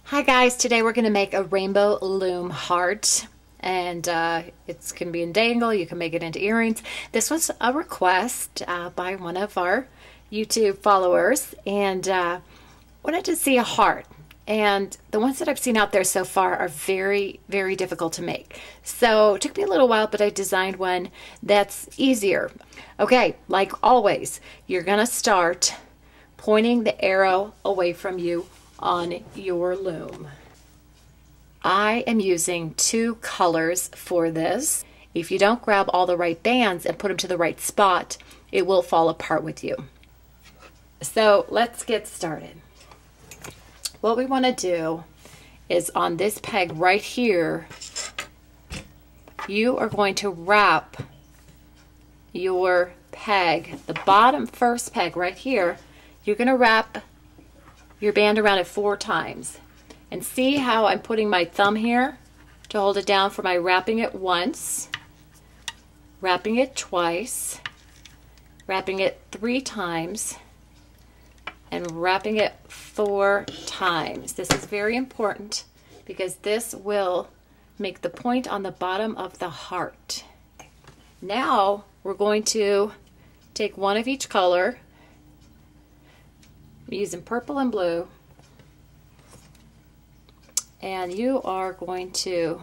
Hi guys, today we're going to make a Rainbow Loom Heart, and it can be in dangle, you can make it into earrings. This was a request by one of our YouTube followers, and wanted to see a heart. And the ones that I've seen out there so far are very, very difficult to make. So it took me a little while, but I designed one that's easier. Okay, like always, you're going to start pointing the arrow away from you on your loom. I am using two colors for this. If you don't grab all the right bands and put them to the right spot, it will fall apart with you. So let's get started. What we want to do is on this peg right here, you are going to wrap your peg, the bottom first peg right here, you're going to wrap your band around it 4 times. And see how I'm putting my thumb here to hold it down for my wrapping it once, wrapping it twice, wrapping it 3 times, and wrapping it 4 times. This is very important because this will make the point on the bottom of the heart. Now we're going to take one of each color. I'm using purple and blue, and you are going to,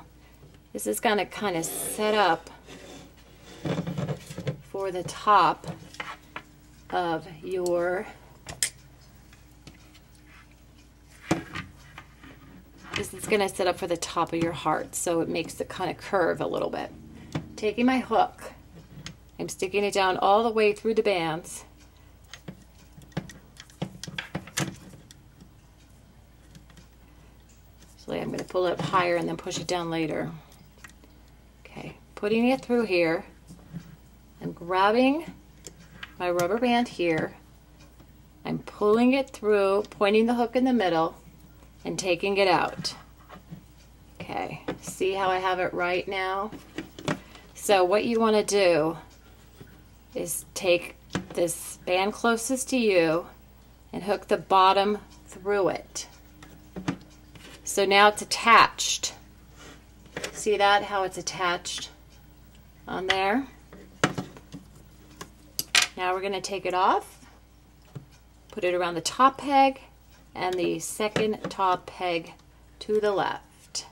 this is going to kind of set up for the top of your, this is going to set up for the top of your heart, so it makes it kind of curve a little bit. Taking my hook, I'm sticking it down all the way through the bands. So I'm going to pull it up higher and then push it down later. Okay, putting it through here. I'm grabbing my rubber band here. I'm pulling it through, pointing the hook in the middle, and taking it out. Okay, see how I have it right now? So what you want to do is take this band closest to you and hook the bottom through it. So now it's attached. See that, how it's attached on there? Now we're going to take it off, put it around the top peg and the second top peg to the left.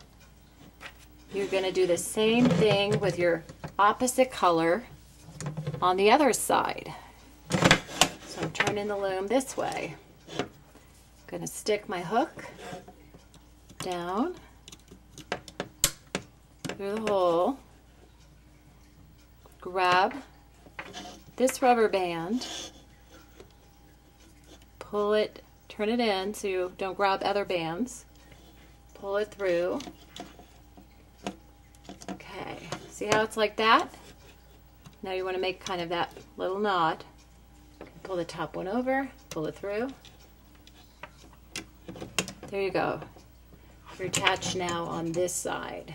You're going to do the same thing with your opposite color on the other side. So I'm turning the loom this way. I'm going to stick my hook down through the hole, grab this rubber band, pull it, turn it in so you don't grab other bands, pull it through. Okay, see how it's like that? Now you want to make kind of that little knot. Pull the top one over, pull it through. There you go. You're attached now on this side.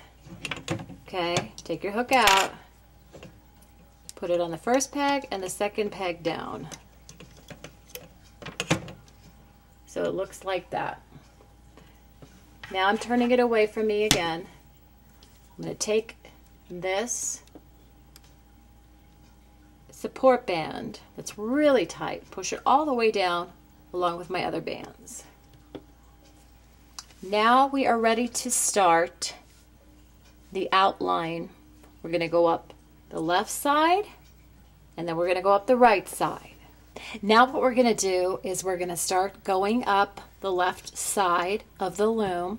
Okay, take your hook out, put it on the first peg and the second peg down. So it looks like that. Now I'm turning it away from me again. I'm going to take this support band that's really tight, push it all the way down along with my other bands. Now we are ready to start the outline. We're going to go up the left side and then we're going to go up the right side. Now what we're going to do is we're going to start going up the left side of the loom,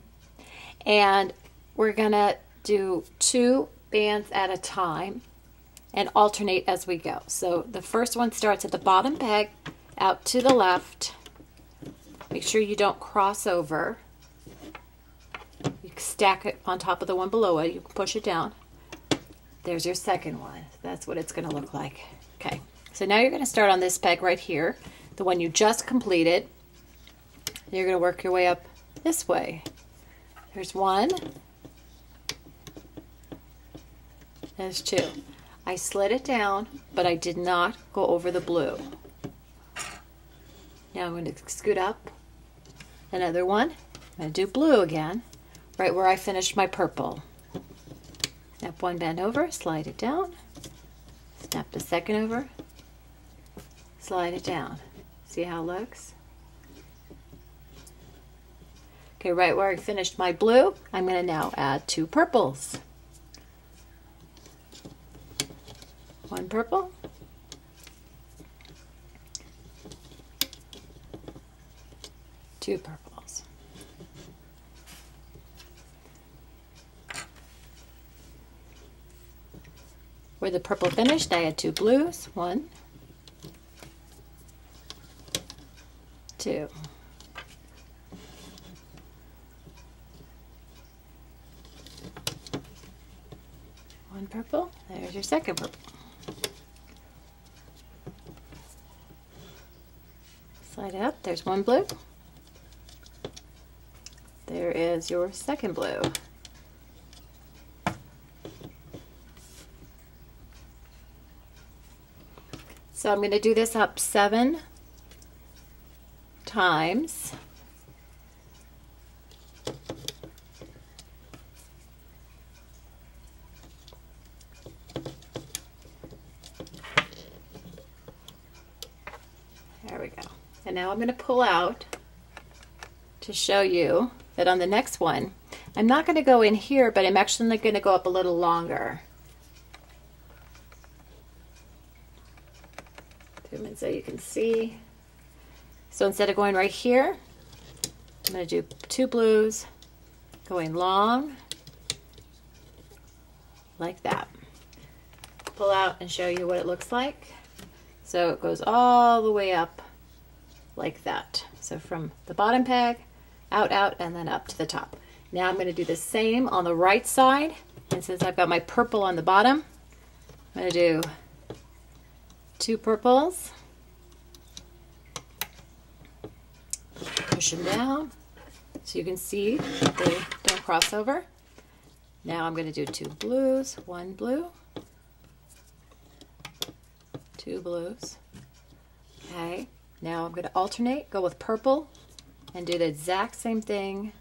and we're going to do 2 bands at a time and alternate as we go. So the first one starts at the bottom peg out to the left. Make sure you don't cross over. Stack it on top of the one below it. You can push it down. There's your second one. That's what it's going to look like. Okay, so now you're going to start on this peg right here, the one you just completed. You're going to work your way up this way. There's 1. There's 2. I slid it down, but I did not go over the blue. Now I'm going to scoot up another one. I'm going to do blue again, right where I finished my purple. Snap one band over, slide it down. Snap the second over, slide it down. See how it looks? Okay, right where I finished my blue, I'm going to now add 2 purples. 1 purple, 2 purples. Where the purple finished, I had 2 blues. 1, 2. One purple. There's your second purple. Slide it up. There's 1 blue. There is your second blue. So I'm going to do this up 7 times. There we go. And now I'm going to pull out to show you that on the next one, I'm not going to go in here, but I'm actually going to go up a little longer. Zoom in so you can see. So instead of going right here, I'm going to do 2 blues, going long, like that. Pull out and show you what it looks like. So it goes all the way up like that. So from the bottom peg, out, out, and then up to the top. Now I'm going to do the same on the right side. And since I've got my purple on the bottom, I'm going to do 2 purples. Push them down so you can see that they don't cross over. Now I'm going to do 2 blues, 1 blue, 2 blues. Okay, now I'm going to alternate, go with purple, and do the exact same thing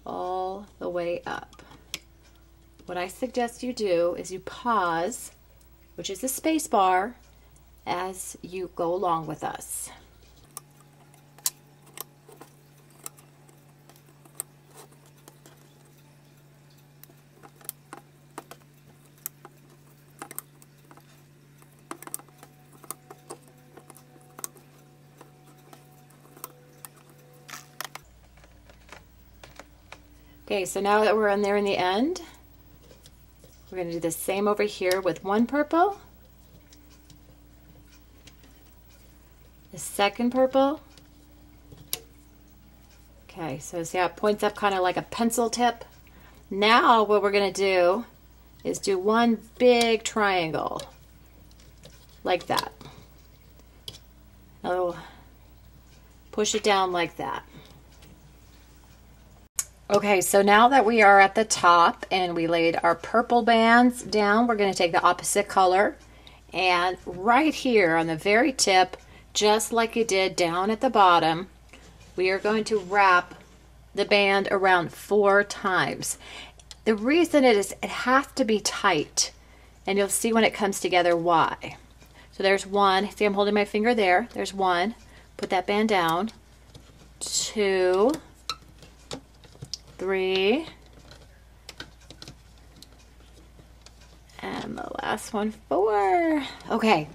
all the way up. What I suggest you do is you pause, which is the space bar, as you go along with us. Okay, so now that we're in there in the end, we're going to do the same over here with 1 purple, the second purple. Okay, so see how it points up kind of like a pencil tip? Now what we're going to do is do 1 big triangle, like that. Oh, push it down like that. Okay, so now that we are at the top and we laid our purple bands down, we're going to take the opposite color and right here on the very tip, just like you did down at the bottom, we are going to wrap the band around 4 times. The reason it has to be tight, and you'll see when it comes together why. So there's 1, see I'm holding my finger there, there's 1, put that band down, 2, 3, and the last one 4. Okay,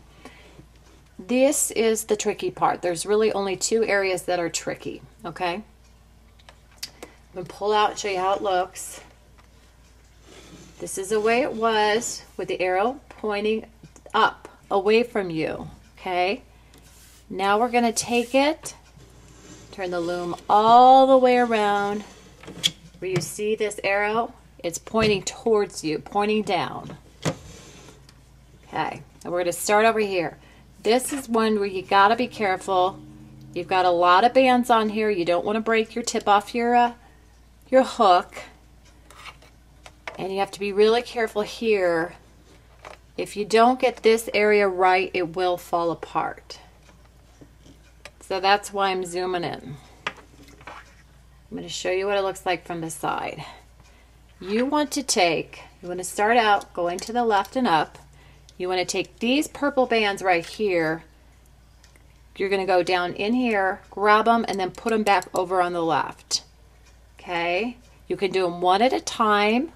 this is the tricky part. There's really only 2 areas that are tricky, okay? I'm going to pull out and show you how it looks. This is the way it was with the arrow pointing up, away from you, okay? Now we're going to take it, turn the loom all the way around. Where you see this arrow, it's pointing towards you, pointing down. Okay, and we're going to start over here. This is one where you got to be careful. You've got a lot of bands on here. You don't want to break your tip off your hook. And you have to be really careful here. If you don't get this area right, it will fall apart. So that's why I'm zooming in. I'm going to show you what it looks like from the side. You want to start out going to the left and up. You want to take these purple bands right here. You're going to go down in here, grab them, and then put them back over on the left. Okay? You can do them one at a time,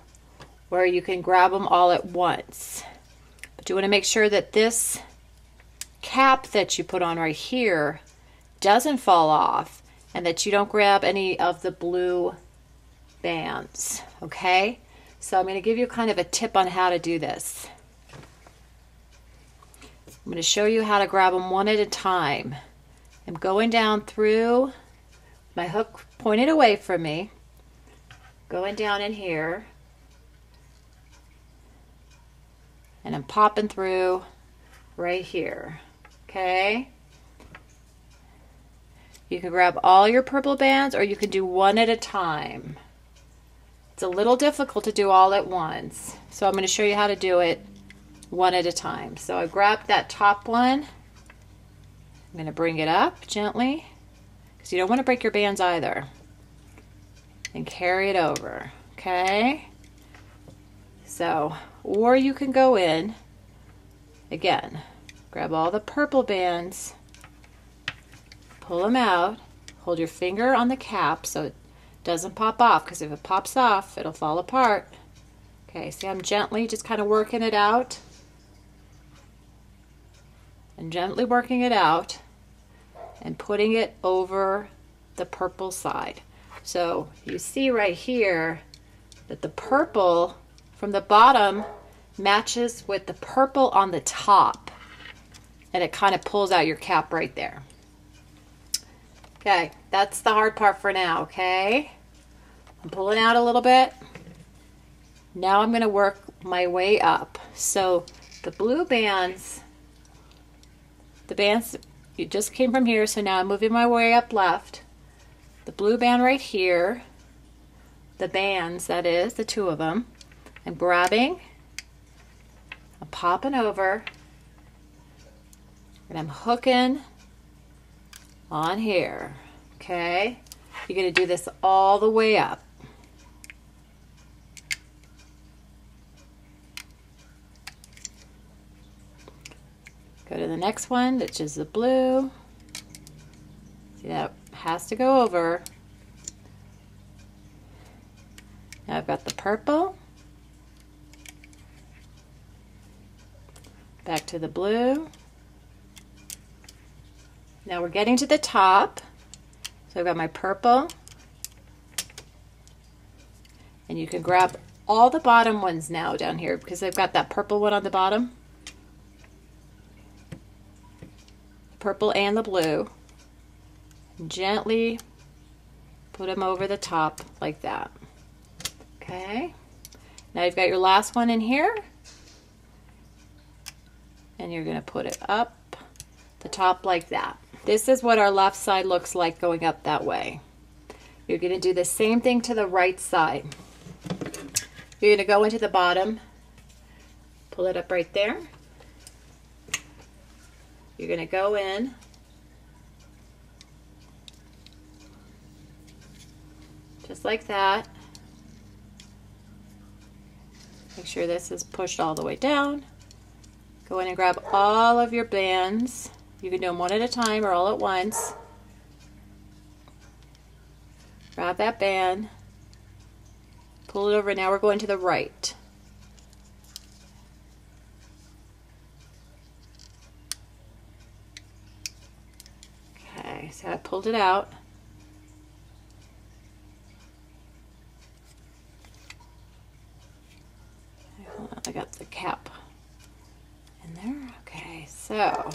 or you can grab them all at once. But you want to make sure that this cap that you put on right here doesn't fall off, and that you don't grab any of the blue bands. Okay? So I'm going to give you kind of a tip on how to do this. I'm going to show you how to grab them one at a time. I'm going down through, my hook pointed away from me, going down in here, and I'm popping through right here. Okay? You can grab all your purple bands, or you can do one at a time. It's a little difficult to do all at once, so I'm going to show you how to do it one at a time. So I grabbed that top one. I'm going to bring it up gently, because you don't want to break your bands either, and carry it over. Okay? So, or you can go in again, grab all the purple bands, pull them out, hold your finger on the cap so it doesn't pop off, because if it pops off, it'll fall apart. Okay, see, I'm gently just kind of working it out, and gently working it out and putting it over the purple side. So you see right here that the purple from the bottom matches with the purple on the top, and it kind of pulls out your cap right there. Okay, that's the hard part for now. Okay, I'm pulling out a little bit. Now I'm going to work my way up. So the blue bands, the bands, you just came from here, so now I'm moving my way up left. The blue band right here, the bands, that is, the two of them, I'm grabbing, I'm popping over, and I'm hooking on here. Okay? You're going to do this all the way up. Go to the next one, which is the blue. See, that has to go over. Now I've got the purple. Back to the blue. Now we're getting to the top. So I've got my purple. And you can grab all the bottom ones now down here, because I've got that purple one on the bottom. Purple and the blue, and gently put them over the top like that. Okay, now you've got your last one in here, and you're going to put it up the top like that. This is what our left side looks like going up that way. You're going to do the same thing to the right side. You're going to go into the bottom, pull it up right there. You're going to go in, just like that. Make sure this is pushed all the way down. Go in and grab all of your bands. You can do them one at a time or all at once. Grab that band, pull it over. Now we're going to the right. Okay, so I pulled it out. I got the cap in there. Okay, so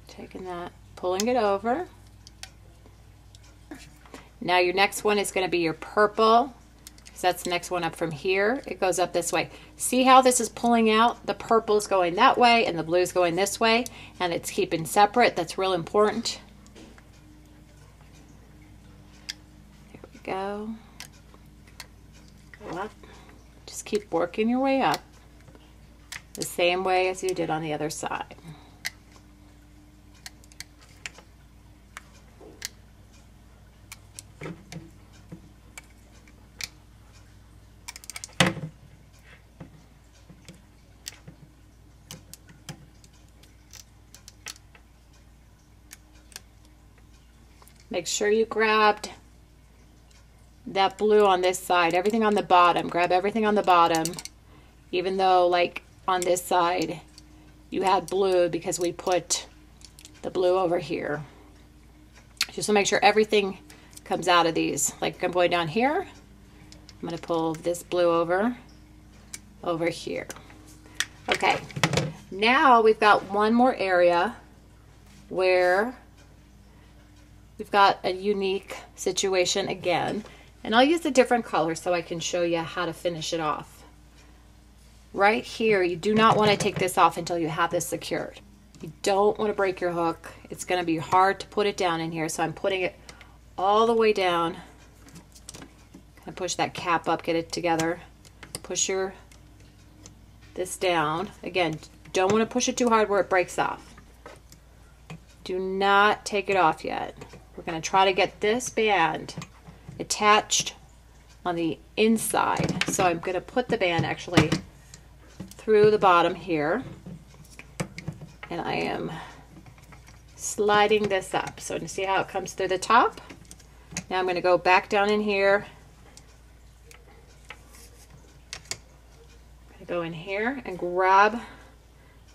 taking that, pulling it over. Now your next one is going to be your purple, because that's the next one up from here. It goes up this way. See how this is pulling out? The purple is going that way and the blue is going this way, and it's keeping separate. That's real important. There we go. Go up. Just keep working your way up the same way as you did on the other side. Make sure you grabbed that blue on this side, everything on the bottom. Grab everything on the bottom, even though like on this side you had blue because we put the blue over here. Just to make sure everything comes out of these. Like I'm going down here, I'm going to pull this blue over here. Okay, now we've got one more area where we've got a unique situation again, and I'll use a different color so I can show you how to finish it off. Right here, you do not want to take this off until you have this secured. You don't want to break your hook. It's going to be hard to put it down in here, so I'm putting it all the way down. Kind of push that cap up, get it together. Push this down. Again, don't want to push it too hard where it breaks off. Do not take it off yet. We're going to try to get this band attached on the inside. So I'm going to put the band actually through the bottom here. And I am sliding this up. So to see how it comes through the top. Now I'm going to go back down in here. I'm going to go in here and grab,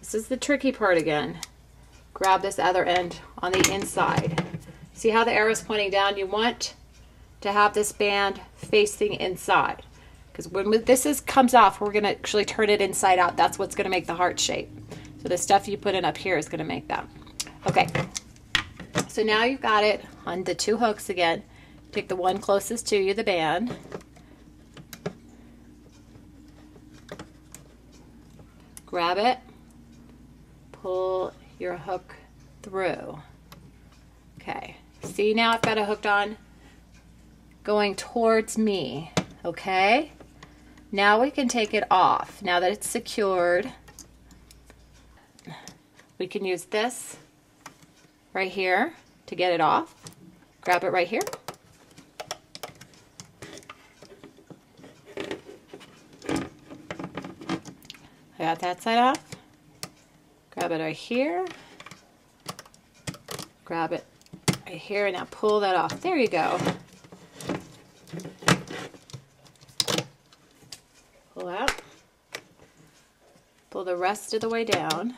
this is the tricky part again, grab this other end on the inside. See how the arrow's pointing down? You want to have this band facing inside, because when comes off, we're going to actually turn it inside out. That's what's going to make the heart shape. So the stuff you put in up here is going to make that. Okay, so now you've got it on the two hooks again. Take the one closest to you, the band. Grab it, pull your hook through. Okay, see now I've got it hooked on going towards me, okay? Now we can take it off. Now that it's secured, we can use this right here to get it off. Grab it right here. I got that side off. Grab it right here. Grab it right here, and now pull that off. There you go. Pull out. Pull the rest of the way down.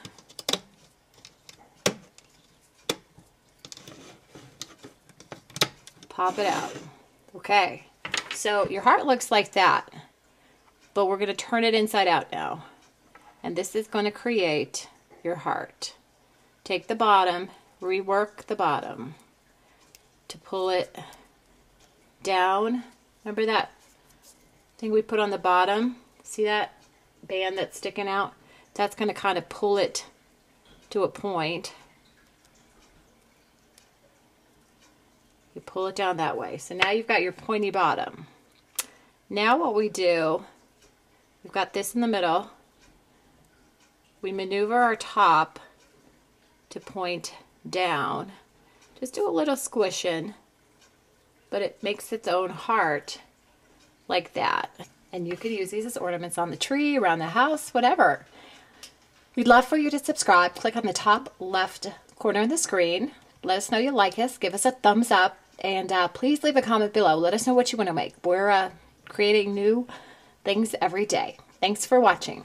Pop it out. Okay, so your heart looks like that, but we're going to turn it inside out now. And this is going to create your heart. Take the bottom, rework the bottom to pull it down. Remember that thing we put on the bottom? See that band that's sticking out? That's going to kind of pull it to a point. You pull it down that way. So now you've got your pointy bottom. Now what we do, we've got this in the middle. We maneuver our top to point down. Just do a little squishing, but it makes its own heart like that. And you can use these as ornaments on the tree, around the house, whatever. We'd love for you to subscribe. Click on the top left corner of the screen. Let us know you like us. Give us a thumbs up. And please leave a comment below. Let us know what you want to make. We're creating new things every day. Thanks for watching.